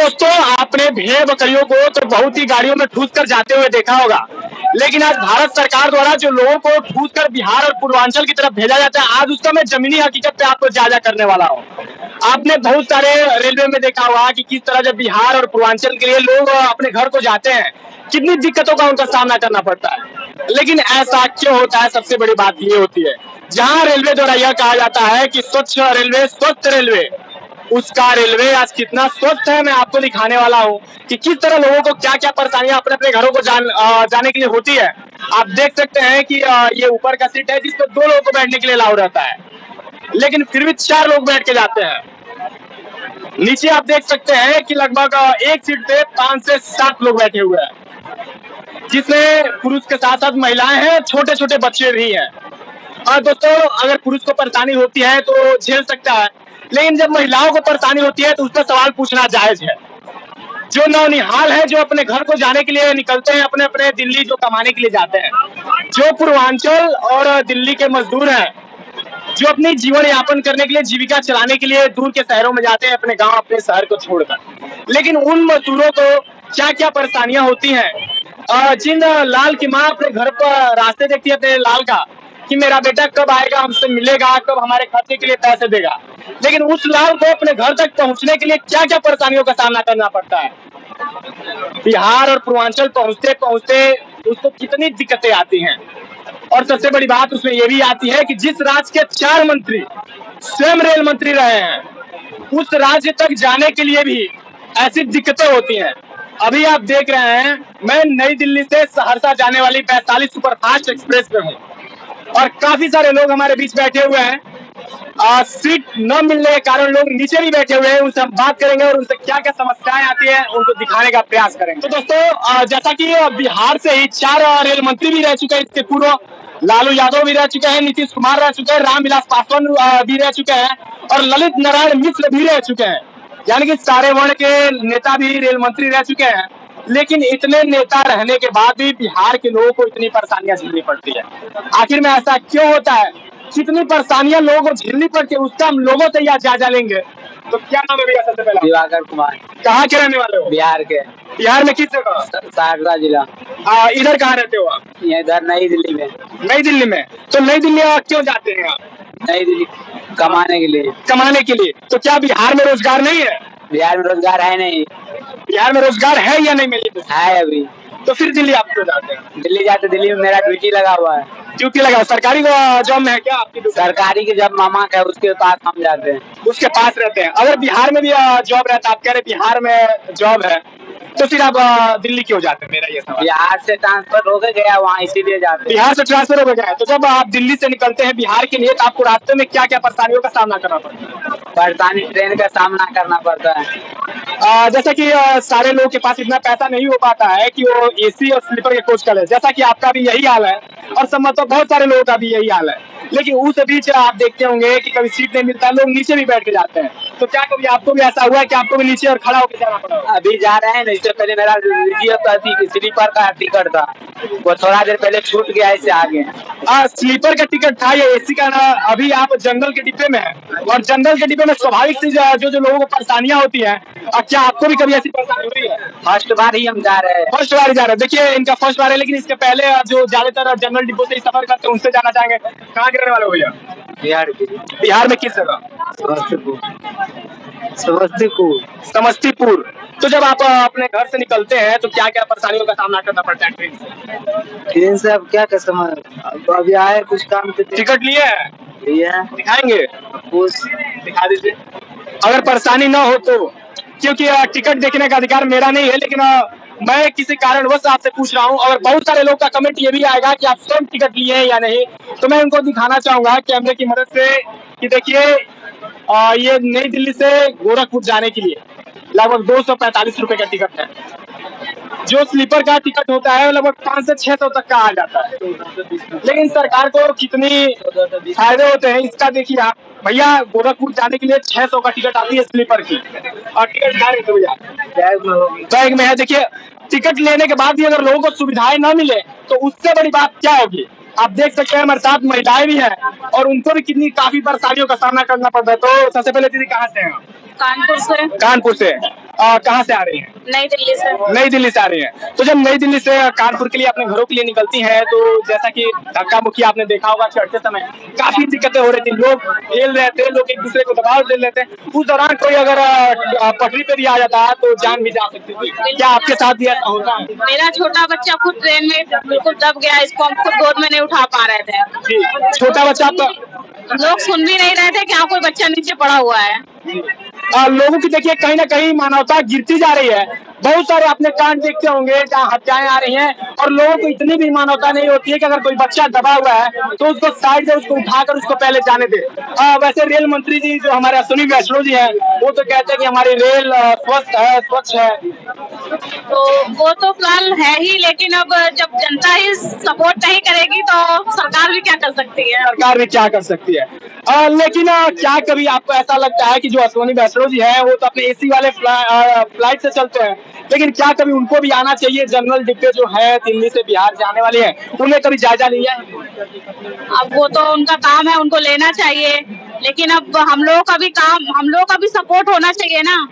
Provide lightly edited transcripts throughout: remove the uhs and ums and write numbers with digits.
दोस्तों, आपने भेड़ बकरियों को तो बहुत ही गाड़ियों में ठूस कर जाते हुए देखा होगा, लेकिन आज भारत सरकार द्वारा जो लोगों को ठूस कर बिहार और पूर्वांचल की तरफ भेजा जाता है, आज उसका मैं जमीनी हकीकत पे आपको जायजा करने वाला हूँ। आपने बहुत सारे रेलवे में देखा होगा कि किस तरह जब बिहार और पूर्वांचल के लिए लोग अपने घर को जाते हैं, कितनी दिक्कतों का उनका सामना करना पड़ता है। लेकिन ऐसा क्यों होता है? सबसे बड़ी बात ये होती है, जहाँ रेलवे द्वारा यह कहा जाता है कि स्वच्छ रेलवे स्वस्थ रेलवे, उसका रेलवे आज कितना स्वस्थ है मैं आपको दिखाने वाला हूँ कि किस तरह लोगों को क्या क्या परेशानियां अपने अपने घरों को जाने के लिए होती है। आप देख सकते हैं कि ये ऊपर का सीट है जिसपे 2 लोगों को बैठने के लिए अलाउ रहता है, लेकिन फिर भी 4 लोग बैठ के जाते हैं। नीचे आप देख सकते हैं कि लगभग एक सीट पे 5 से 7 लोग बैठे हुए हैं, जिसमें पुरुष के साथ साथ महिलाएं हैं, छोटे छोटे बच्चे भी हैं। और दोस्तों, अगर पुरुष को परेशानी होती है तो झेल सकता है, लेकिन जब महिलाओं को परेशानी होती है तो उस पर सवाल पूछना जायज है। जो नौनिहाल है, जो अपने घर को जाने के लिए निकलते हैं, अपने अपने दिल्ली जो कमाने के लिए जाते हैं, जो पूर्वांचल और दिल्ली के मजदूर हैं, जो अपनी जीवन यापन करने के लिए, जीविका चलाने के लिए दूर के शहरों में जाते हैं, अपने गांव अपने शहर को छोड़कर, लेकिन उन मजदूरों को क्या क्या परेशानियां होती हैं। जिन लाल की माँ अपने घर पर रास्ते देखती है अपने लाल का कि मेरा बेटा कब आएगा, हमसे मिलेगा, कब हमारे खर्चे के लिए पैसे देगा, लेकिन उस लाल को अपने घर तक पहुंचने के लिए क्या क्या परेशानियों का सामना करना पड़ता है। बिहार और पूर्वांचल पहुंचते पहुंचते उसको कितनी दिक्कतें आती हैं। और सबसे बड़ी बात उसमें यह भी आती है कि जिस राज्य के 4 मंत्री स्वयं रेल मंत्री रहे हैं, उस राज्य तक जाने के लिए भी ऐसी दिक्कतें होती हैं। अभी आप देख रहे हैं, मैं नई दिल्ली से सहरसा जाने वाली वैशाली सुपरफास्ट एक्सप्रेस पे हूँ और काफी सारे लोग हमारे बीच बैठे हुए हैं। सीट न मिलने के कारण लोग नीचे भी बैठे हुए हैं। उनसे हम बात करेंगे और उनसे क्या क्या समस्याएं आती हैं उनको दिखाने का प्रयास करेंगे। तो दोस्तों, जैसा कि बिहार से ही 4 रेल मंत्री भी रह चुके हैं, इसके पूर्व लालू यादव भी रह चुके हैं, नीतीश कुमार रह चुके हैं, रामविलास पासवान भी रह चुके हैं और ललित नारायण मिश्र भी रह चुके हैं, यानी कि सारे वर्ण के नेता भी रेल मंत्री रह चुके हैं। लेकिन इतने नेता रहने के बाद भी बिहार के लोगों को इतनी परेशानियां झेलनी पड़ती है। आखिर में ऐसा क्यों होता है? कितनी परेशानियां लोगों को झेलनी पड़ती है, उसका हम लोगों से यह जायजा लेंगे। तो क्या नाम है भैया? सबसे पहले दिवाकर कुमार। कहाँ के रहने वाले हो? बिहार के। बिहार में किस जगह? सहरसा जिला। इधर कहाँ रहते हो आप? इधर नई दिल्ली में। नई दिल्ली में? तो नई दिल्ली क्यों जाते हैं आप? नई दिल्ली कमाने के लिए। कमाने के लिए? तो क्या बिहार में रोजगार नहीं है? बिहार में रोजगार है नहीं। बिहार में रोजगार है या नहीं? मिली है अभी। तो फिर दिल्ली आप क्यों जाते हैं? दिल्ली जाते, दिल्ली में मेरा ड्यूटी लगा हुआ है। ड्यूटी लगा? सरकारी जॉब में है क्या आपकी? सरकारी की जब मामा का उसके पास हम जाते हैं। उसके पास रहते हैं। अगर बिहार में भी जॉब रहता, आप कह रहे बिहार में जॉब है, तो फिर आप दिल्ली क्यों जाते हैं? मेरा ये सवाल। बिहार से ट्रांसफर हो गया वहाँ, इसीलिए जाते हैं। बिहार से ट्रांसफर हो गया है, तो जब आप दिल्ली से निकलते हैं बिहार के लिए, तो आपको रास्ते में क्या क्या परेशानियों का सामना करना पड़ता है? परेशानी ट्रेन का सामना करना पड़ता है। जैसा कि सारे लोगों के पास इतना पैसा नहीं हो पाता है कि वो एसी और स्लीपर के कोच कर ले, जैसा कि आपका भी यही हाल है और संभवतः बहुत सारे लोगों का भी यही हाल है। लेकिन उस बीच आप देखते होंगे कि कभी सीट नहीं मिलता है, लोग नीचे भी बैठ के जाते हैं। तो क्या कभी आपको भी ऐसा हुआ है कि आपको भी नीचे और खड़ा होकर जाना पड़ा? अभी जा रहे हैं, इससे पहले मेरा स्लीपर का टिकट था, वो थोड़ा देर पहले छूट गया, इससे आगे। स्लीपर का टिकट था या एसी का ना? अभी आप जनरल के डिब्बे में है और जनरल के डिब्बे में स्वाभाविक सी जो लोगों को परेशानियां होती है। क्या आपको भी कभी ऐसी परेशानी हो रही है? फर्स्ट बार ही हम जा रहे हैं। फर्स्ट बार ही जा रहे हैं? देखिए, इनका फर्स्ट बार है, लेकिन इसके पहले जो ज्यादातर जनरल डिब्बों से सफर करते हैं उनसे जाना चाहेंगे। कहाँ के रहने वाले हो भैया? बिहार के। बिहार में किस जगह? समस्तीपुर। समस्तीपुर। समस्तीपुर। तो जब आप अपने घर से निकलते हैं तो क्या क्या परेशानियों का सामना करना पड़ता है ट्रेन से? ट्रेन से अब क्या कर समझ, अभी आए कुछ काम के। टिकट लिए हैं? दिखाएंगे? कुछ दिखा दीजिए। अगर परेशानी ना हो तो, क्योंकि टिकट देखने का अधिकार मेरा नहीं है, लेकिन मैं किसी कारणवश आपसे पूछ रहा हूँ। और बहुत सारे लोग का कमेंट ये भी आएगा कि आप स्वयं टिकट लिए हैं या नहीं, तो मैं उनको दिखाना चाहूंगा कैमरे की मदद से कि देखिए, ये नई दिल्ली से गोरखपुर जाने के लिए लगभग 245 रुपए का टिकट है। जो स्लीपर का टिकट होता है लगभग 500 से 600 तक का आ जाता है। लेकिन सरकार को कितनी फायदे होते हैं इसका देखिए आप। भैया, गोरखपुर जाने के लिए 600 का टिकट आती है स्लीपर की, और टिकट भैया बैग में है। देखिए, टिकट लेने के बाद भी अगर लोगों को सुविधाएं न मिले तो उससे बड़ी बात क्या होगी। आप देख सकते हैं हमारे साथ महिलाएं भी हैं और उनको भी कितनी काफी परेशानियों का सामना करना पड़ता है। तो सबसे पहले दीदी, कहाँ से हैं आप? कानपुर से। कानपुर से कहाँ से आ रही हैं? नई दिल्ली से। नई दिल्ली से आ रही हैं। तो जब नई दिल्ली से कानपुर के लिए अपने घरों के लिए निकलती हैं तो जैसा कि धक्का मुक्की आपने देखा होगा चढ़ते समय काफी दिक्कतें हो रही थी, लोग खेल रहे थे, लोग एक दूसरे को दबाव दे लेते हैं। उस दौरान कोई अगर पटरी पे भी आ जाता है तो जान भी जा सकती थी। क्या आपके साथ भी ऐसा होता है? मेरा छोटा बच्चा खुद ट्रेन में बिल्कुल दब गया, इसको हम खुद गोद में नहीं उठा पा रहे थे। जी, छोटा बच्चा तो लोग सुन भी नहीं रहे थे कि हाँ कोई बच्चा नीचे पड़ा हुआ है। लोगों की देखिए कहीं ना कहीं मानवता गिरती जा रही है। बहुत सारे अपने कांड देखते होंगे जहाँ हत्याएं आ रही हैं और लोगों को इतनी भी मानवता नहीं होती है कि अगर कोई बच्चा दबा हुआ है तो उसको साइड से उसको उठाकर उसको पहले जाने दे। वैसे रेल मंत्री जी जो हमारे अश्विनी वैष्णव जी हैं वो तो कहते हैं कि हमारी रेल स्वस्थ है, स्वच्छ है। तो वो तो फिलहाल है ही, लेकिन अब जब जनता ही सपोर्ट नहीं करेगी तो सरकार भी क्या कर सकती है? सरकार भी क्या कर सकती है। लेकिन क्या कभी आपको ऐसा लगता है कि जो अश्विनी वैष्णव जी हैं वो तो अपने एसी वाले फ्लाइट से चलते हैं, लेकिन क्या कभी उनको भी आना चाहिए? जनरल डिब्बे जो है दिल्ली से बिहार जाने वाले हैं उन्हें कभी जायजा लिया है? अब वो तो उनका काम है, उनको लेना चाहिए, लेकिन अब हम लोगों का भी काम, हम लोगों का भी सपोर्ट होना चाहिए ना।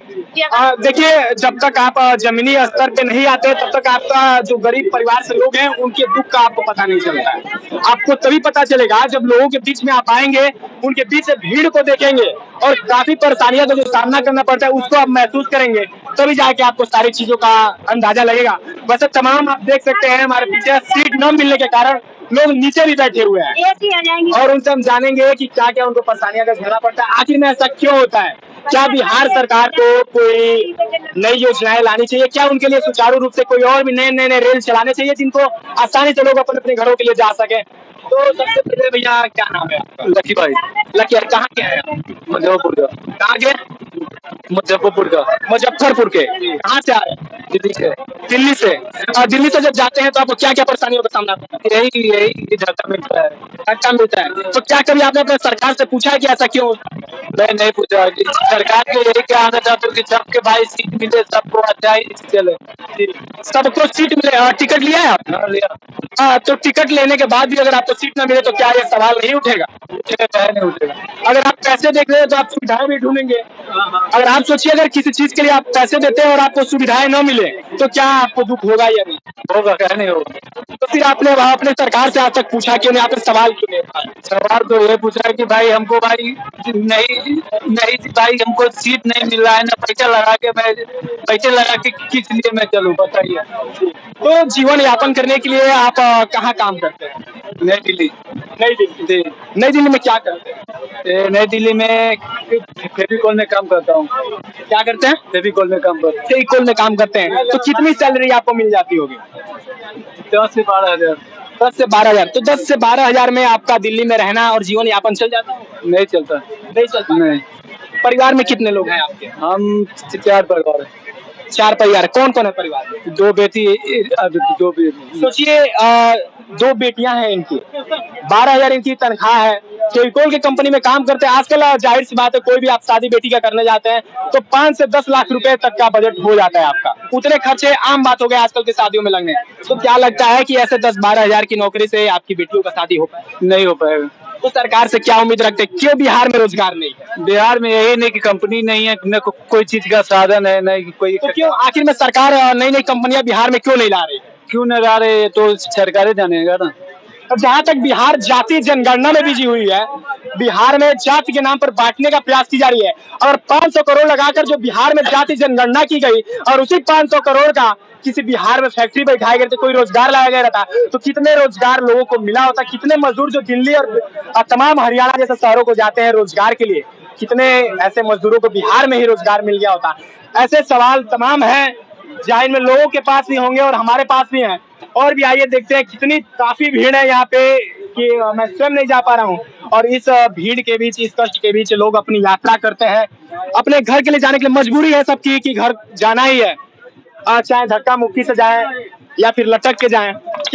देखिए जब तक आप जमीनी स्तर पे नहीं आते तब तक आपका जो गरीब परिवार से लोग हैं उनके दुख का आपको पता नहीं चलता है। आपको तभी पता चलेगा जब लोगों के बीच में आप आएंगे, उनके बीच से भीड़ को देखेंगे और काफी परेशानियों का जो सामना करना पड़ता है उसको आप महसूस करेंगे, तभी जाके आपको सारी चीजों का अंदाजा लगेगा। वैसे तमाम आप देख सकते हैं हमारे पीछे सीट न मिलने के कारण लोग नीचे भी बैठे हुए हैं और उनसे हम जानेंगे कि क्या क्या उनको परेशानियां का झेलना पड़ता है। आखिर में ऐसा क्यों होता है? क्या बिहार सरकार को कोई नई योजनाएं लानी चाहिए? क्या उनके लिए सुचारू रूप से कोई और भी नए रेल चलाने चाहिए जिनको आसानी से लोग अपने अपने घरों के लिए जा सके? तो सबसे पहले भैया क्या नाम है आपका? लकी भाई। लकी, कहाँ के हैं? मुजफ्फरपुर का। कहाँ के? मुजफ्फरपुर का। मुजफ्फरपुर के। कहाँ से आ रहे हैं? दिल्ली से। दिल्ली से। दिल्ली से जब जाते हैं तो आपको क्या क्या परेशानियों का सामना करना है? यही झटका मिलता है। धक्का मिलता है। तो क्या कभी आपने अपने सरकार से पूछा है कि ऐसा क्यों? नहीं पूछा। सरकार के यही कहना चाहता हूँ कि सबके भाई सीट मिले, सबको अच्छा ही चले, सबको सीट मिले। टिकट लिया है आपने? हाँ लिया। तो टिकट लेने के बाद भी अगर आपको सीट न मिले तो क्या ये सवाल नहीं उठेगा? नहीं उठेगा। अगर आप पैसे देख रहे हैं तो आप सुविधाएं भी ढूंढेंगे। अगर आप सोचिए अगर किसी चीज के लिए आप पैसे देते हैं और आपको सुविधाएं न मिले तो क्या आपको दुख होगा या नहीं? होगा, क्या नहीं होगा। तो फिर आपने अपने सरकार से आज तक पूछा क्यों नहीं? आपने सवाल क्यों नहीं? सवाल तो ये पूछा है कि भाई हमको भाई नहीं भाई हमको सीट नहीं मिल रहा है ना, पैसा लगा के किस लिए मैं चलूं बताइए। तो जीवन यापन करने के लिए आप कहाँ काम करते हैं? नई दिल्ली। नई दिल्ली। नई दिल्ली में क्या करते हैं? नई दिल्ली में फेविकॉल में काम करता हूँ। क्या करते हैं? फेविकॉल में काम करता हूँ। फेविकॉल में काम करते हैं। तो कितनी सैलरी आपको मिल जाती होगी? 10 से 12 हजार। 10 से 12 हजार। तो 10 से 12 हजार में आपका दिल्ली में रहना और जीवन यापन चल जाता है? नहीं चलता। नहीं चलता। नहीं। परिवार में कितने लोग हैं आपके? हम 4 परिवार है। 4 परिवार। कौन कौन है परिवार में? 2 बेटी 2 बेटी। सोचिए 2 बेटियां हैं इनकी, 12,000 इनकी तनख्वाह है, फेविकोल की कंपनी में काम करते हैं। आजकल जाहिर सी बात है कोई भी आप शादी बेटी का करने जाते हैं तो 5 से 10 लाख रुपए तक का बजट हो जाता है आपका। उतने खर्चे आम बात हो गए आजकल की शादियों में लगने। तो क्या लगता है कि ऐसे 10-12 हजार की नौकरी से आपकी बेटियों का शादी हो पाए? नहीं हो पाएगा। तो सरकार से क्या उम्मीद रखते हैं? क्यों बिहार में रोजगार नहीं है? बिहार में यही नहीं कि कंपनी नहीं है, न कोई चीज का साधन है, न कोई। तो क्यों आखिर में सरकार नई कंपनियां बिहार में क्यों नहीं ला रही? क्यों न ला रहे तो सरकारें जानेगा ना। जहाँ तक बिहार जाति जनगणना में बिजी हुई है, बिहार में जाति के नाम पर बांटने का प्रयास की जा रही है और 500 करोड़ लगाकर जो बिहार में जाति जनगणना की गई और उसी 500 करोड़ का किसी बिहार में फैक्ट्री बैठाए गए थे, कोई रोजगार लाया गया रहता तो कितने रोजगार लोगों को मिला होता? कितने मजदूर जो दिल्ली और तमाम हरियाणा जैसे शहरों को जाते हैं रोजगार के लिए, कितने ऐसे मजदूरों को बिहार में ही रोजगार मिल गया होता? ऐसे सवाल तमाम हैं जाहिर में लोगों के पास भी होंगे और हमारे पास भी हैं। और भी आइए देखते हैं कितनी काफी भीड़ है यहाँ पे कि मैं स्वयं नहीं जा पा रहा हूँ और इस भीड़ के बीच, इस कष्ट के बीच लोग अपनी यात्रा करते हैं। अपने घर के लिए जाने के लिए मजबूरी है सबकी कि घर जाना ही है, चाहे धक्का मुक्की से जाए या फिर लटक के जाए। क्या